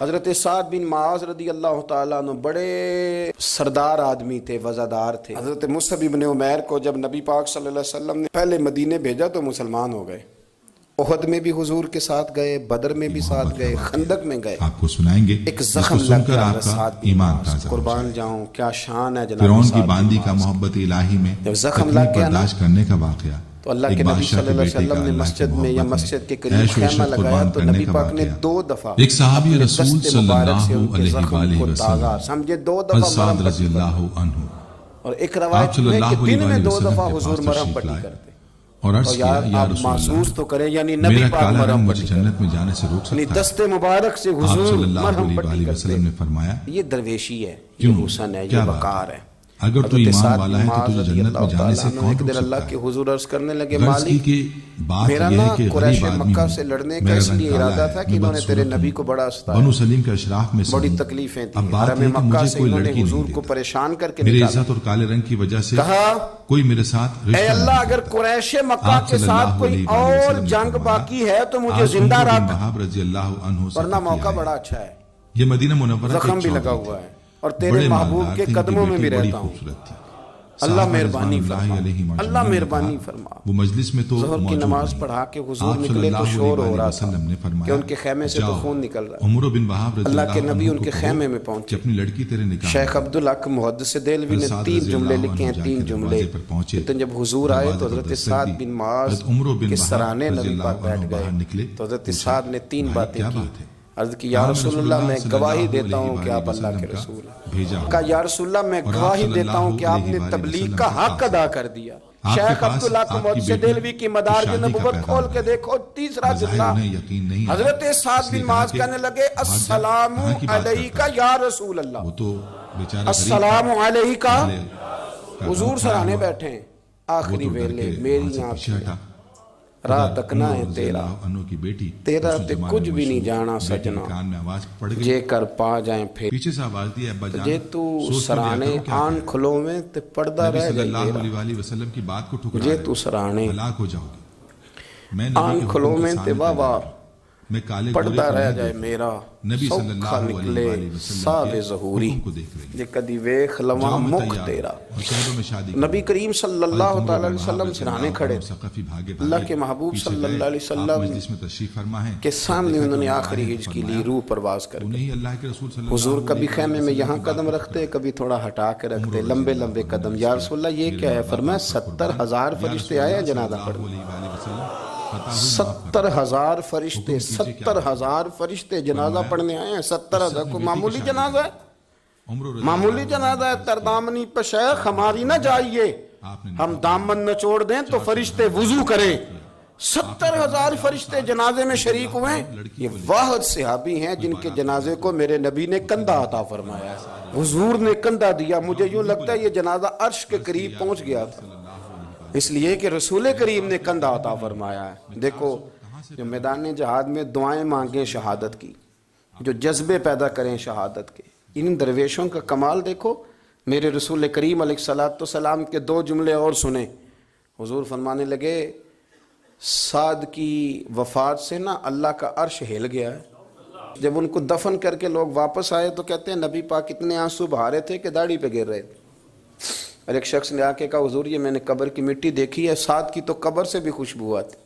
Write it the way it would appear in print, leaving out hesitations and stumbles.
حضرت سعد بن معاذ رضی اللہ تعالیٰ عنہ بڑے سردار آدمی تھے، وزادار تھے۔ حضرت مصعب بن عمیر کو جب نبی پاک صلی اللہ علیہ وسلم نے پہلے مدینے بھیجا تو مسلمان ہو گئے۔ احد میں بھی حضور کے ساتھ گئے، بدر میں بھی ساتھ گئے، خندق میں گئے۔ آپ کو سنائیں گے ایک زخم لگ گیا سعد بن معاذ، قربان جاؤں کیا شان ہے جناب فرعون سعد کی بن باندی کا معاذ۔ محبت الہی میں جب زخم تکلیف لگ گیا نا برداشت کرنے کا واقعہ، تو اللہ کے نبی صلی اللہ علیہ وسلم نے مسجد میں یا مسجد کے قریب خیمہ لگایا تو نبی پاک نے 2 دفعہ ایک صحابی اپنے رسول دست صلی مبارک سے اللہ ان کے علیہ زخم وآلہ کو تازہ وسلم سمجھے 2 دفعہ سعد مرہم رضی پٹی اللہ کرتے، عنہ اور ایک روایت صلی میں کہ اللہ دن میں علیہ 2 وسلم دفعہ کے حضور پاس مرہم تشریف پٹی لائے کرتے۔ اور عرض اور کیا یار یا آپ رسول محسوس اللہ، تو کریں یعنی نبی میرا پاک کالا رنگ مرہم مجھے پٹی کرتے، جنت میں جانے سے روک یعنی سکتا ہے؟ دست مبارک سے آپ حضور صلی اللہ مرہم علیہ پٹی وآلہ کرتے۔ وسلم نے فرمایا یہ درویشی ہے، یہ کیوں؟ حسن ہے، کیا یہ بات وقار ہے؟ ہے۔ اگر تو حضرت ایمان سعد والا بن ہے تو معاذ تجھے رضی جنت میں اللہ جانے تعالیٰ سے عنہ کون ایک روک دن اللہ سکتا کے ہے؟ حضور عرض کرنے لگے غرض کی مالک کہ بات میرا یہ نا ہے کہ قریش غریب آدمی مکہ ہوں، سے لڑنے کا میرا اس رنگ لیے کالا ارادہ ہے، تھا کہ میں انہوں نے تیرے بدصورت نبی ہوں، کو بڑا ستایا، بنو سلیم کے اشراف میں سے بڑی ہوں۔ تکلیفیں اب تھیں، بات حرم ہے کہ مکہ مجھے سے کوئی انہوں نے لڑکی حضور نہیں کو دیتا، پریشان کر کے میری نکالا۔ عزت اور کالے رنگ کی وجہ سے کہا کوئی میرے ساتھ اے رشتہ اللہ نہیں اگر کرتا۔ قریش مکہ آپ کے صلی ساتھ اللہ کوئی علیہ وآلہ اور وسلم نے جنگ فرمایا، باقی ہے تو مجھے آج زندہ عمرو بن رکھ، وہاب رضی اللہ عنہ سے ورنہ قتل موقع آئے۔ بڑا اچھا ہے، یہ مدینہ منورہ کے زخم ایک بھی لگا چودھری ہوا تھے، ہے اور تیرے بڑے محبوب مالدار کے تھے، ان کی قدموں میں بیٹی بھی بڑی رہتا ہوں، خوبصورت تھی۔ اللہ صحابہ مہربانی رضوان اللہ فرما، علیہ مجمعین اللہ نے مہربانی کہا، فرما۔ وہ مجلس میں تو ظہر کی موجود نماز نہیں۔ پڑھا کے حضور آپ صلی نکلے تو اللہ شور علیہ ہو رہا وآلہ تھا وسلم نے کہ فرمایا، ان کے خیمے سے تو جاؤ خون نکل رہا ہے۔ عمرو بن وہاب رضی اللہ اللہ کے نبی عنہ ان کو کے کہو خیمے میں کہ پہنچے۔ اپنی لڑکی تیرے نکاح شیخ عبدالحق محدث دہلوی نے سعد 3 رضی جملے اللہ لکھے ہیں، عنہ 3 جا کے جملے۔ دروازے پر پہنچے، لیکن جب حضور آئے تو دروازے پر حضرت دستک سعد دی، بن معاذ حضرت عمرو بن کے وہاب سرانے رضی نبی اللہ پاک عنہ بیٹھ باہر گئے نکلے، تو حضرت پوچھا، سعد نے 3 بھائی باتیں کیا کی، بات ہے؟ عرض کی یا کہا، رسول اللہ میں صلی گواہی اللہ دیتا ہوں علیہ کہ آپ اللہ وسلم کے کا رسول ہیں۔ بھیجا ہوں۔ کہا یا رسول اللہ میں اور آپ گواہی صلی دیتا ہوں اللہ کہ آپ نے علیہ وآلہ تبلیغ وسلم کا کے حق پاس ادا کر دیا۔ آپ کے شیخ پاس عبدالحق آپ کی محدث بیٹی دہلوی کی مدارج شادی کا نبوت پیغام کھول کے ہے۔ دیکھو، 3 بظاہر جملہ انہیں یقین نہیں آیا، حضرت سعد اس لیے بن کہا معاذ کہ کہنے لگے بھاگ جا، السلام کہاں کی بات علیکہ کرتا ہے؟ یا رسول اللہ، وہ تو بیچارہ السلام علیکہ، غریب حضور سرانے بیٹھے ہیں، آخری ویلے میری آنکھیں راہ تکنا ہے تیرا، تیرا تے کچھ بھی نہیں جانا سجنا، جے کر پا جائیں پھر پیچھے سے آواز دی، ابا جان جے تو سرانے آن کھلو میں تے پردہ نبی رہ صلی جائے اللہ میرا، علیہ وسلم کی بات کو ٹھکرا جے رہے تو سرانے ہلاک ہو جاؤ گے۔ میں نبی آن کے کھلو حکم کے میں تے سامنے بابا تیار ہوں۔ میں کالے گورے پردہ کو رہ نہیں جائے دیکھ میرا، نبی صلی اللہ سوکھا علیہ نکلے وسلم ساو کے ظہوری، حکم کو دیکھ رہے ہیں۔ جے کدی ویخ لواں جاؤ میں مکھ تیار تیرا۔ ہوں اور کہہ دو میں شادی نبی کریم صلی اللہ تعالیٰ علیہ وسلم سرانے کھڑے تھے، اللہ کے محبوب صلی اللہ علیہ وسلم مجلس میں تشریف فرما ہے کے سامنے انہوں نے آخری ہجر کی لی، روح پرواز کر کے۔ انہیں اللہ کے رسول صلی اللہ حضور کبھی علیہ خیمے میں وسلم یہاں کی بات قدم کو رکھتے، کبھی تھوڑا ہٹا کے رکھتے، لمبے لمبے قدم۔ یا رسول اللہ یہ کیا ہے؟ فرمایا 70,000 فرشتے آئے ہیں جنازہ پڑھنے، 70,000 فرشتے، 70,000 فرشتے جنازہ پڑھنے آئے ہیں۔ 70,000 کو معمولی جنازہ ہے؟ معمولی جنازہ ہے؟ تردامنی پہ شیخ ہماری نہ جائیے، ہم دامن نہ چھوڑ دیں تو فرشتے وضو کریں۔ 70,000 فرشتے جنازے میں شریک ہوئے ہیں۔ یہ واحد صحابی ہیں جن کے جنازے کو میرے نبی نے کندھا عطا فرمایا ہے، حضور نے کندھا دیا۔ مجھے یوں لگتا ہے یہ جنازہ عرش کے قریب پہنچ گیا تھا، اس لیے کہ رسول کریم نے کندھا عطا فرمایا ہے۔ دیکھو جو میدان جہاد میں دعائیں مانگیں شہادت کی، جو جذبے پیدا کریں شہادت کے، ان درویشوں کا کمال دیکھو۔ میرے رسول کریم علیہ السلام کے 2 جملے اور سنیں۔ حضور فرمانے لگے سعد کی وفات سے نا اللہ کا عرش ہل گیا ہے۔ جب ان کو دفن کر کے لوگ واپس آئے تو کہتے ہیں نبی پاک اتنے آنسو بہا رہے تھے کہ داڑھی پہ گر رہے تھے۔ اور ایک شخص نے آ کے کہا حضور یہ میں نے قبر کی مٹی دیکھی ہے، سعد کی تو قبر سے بھی خوشبو آتی۔